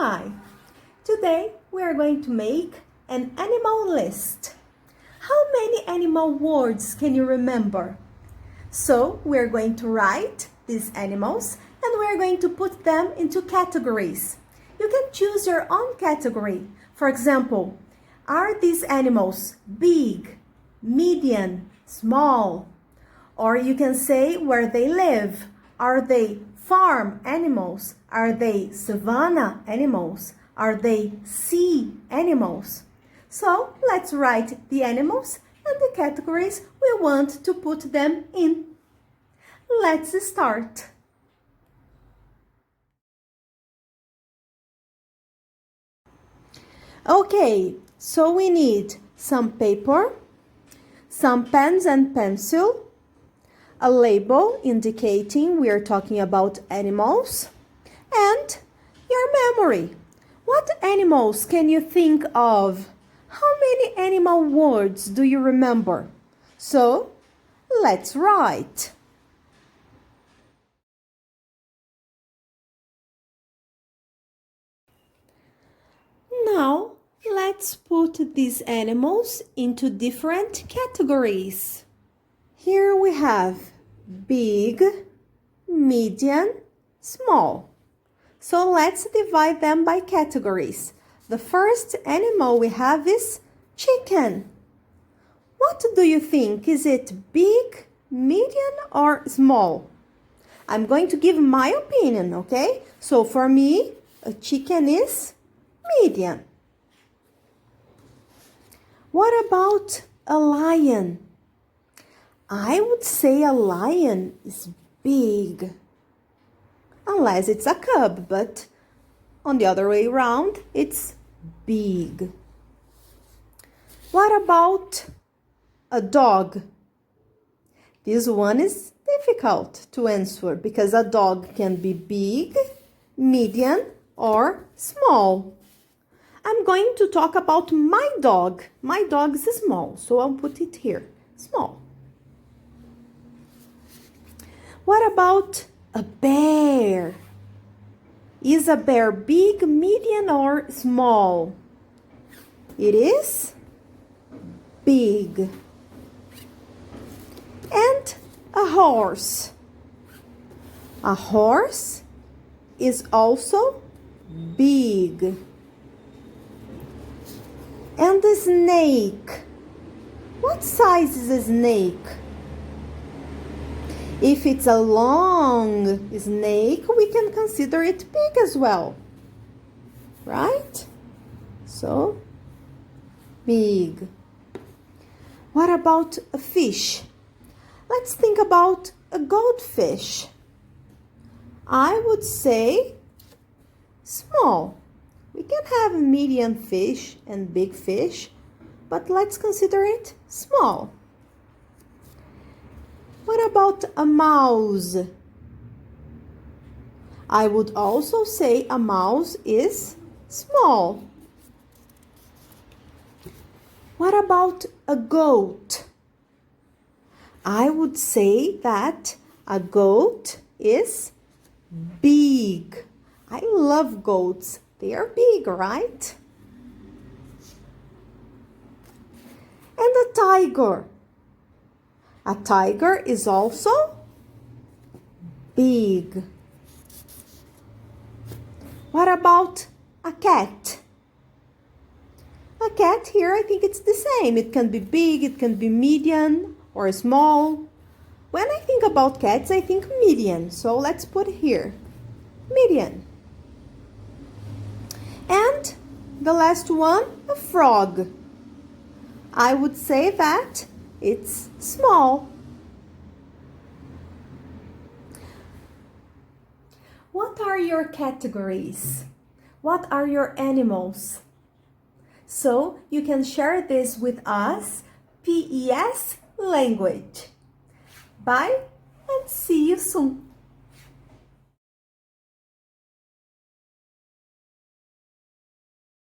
Hi! Today we are going to make an animal list. How many animal words can you remember? So we are going to write these animals and we are going to put them into categories. You can choose your own category. For example, are these animals big, medium, small? Or you can say where they live. Are they farm animals? Are they savanna animals? Are they sea animals? So let's write the animals and the categories we want to put them in. Let's start. Okay, so we need some paper, some pens and pencil, a label indicating we are talking about animals, and your memory. What animals can you think of? How many animal words do you remember? So, let's write. Now, let's put these animals into different categories. Here we have big, medium, small. So let's divide them by categories. The first animal we have is chicken. What do you think? Is it big, medium, or small? I'm going to give my opinion, okay? So for me, a chicken is medium. What about a lion? I would say a lion is big. Unless it's a cub, but on the other way around, it's big. What about a dog? This one is difficult to answer because a dog can be big, medium, or small. I'm going to talk about my dog. My dog is small, so I'll put it here, small. What about a bear? Is a bear big, medium, or small? It is big. And a horse. A horse is also big. And a snake. What size is a snake? If it's a long snake, we can consider it big as well, right? So, big. What about a fish? Let's think about a goldfish. I would say small. We can have medium fish and big fish, but let's consider it small. What about a mouse? I would also say a mouse is small. What about a goat? I would say that a goat is big. I love goats. They are big, right? And a tiger. A tiger is also big. What about a cat? A cat here, I think it's the same. It can be big, it can be medium or small. When I think about cats, I think medium. So let's put here, medium. And the last one, a frog. I would say that it's small. What are your categories? What are your animals? So you can share this with us, PES language. Bye and see you soon.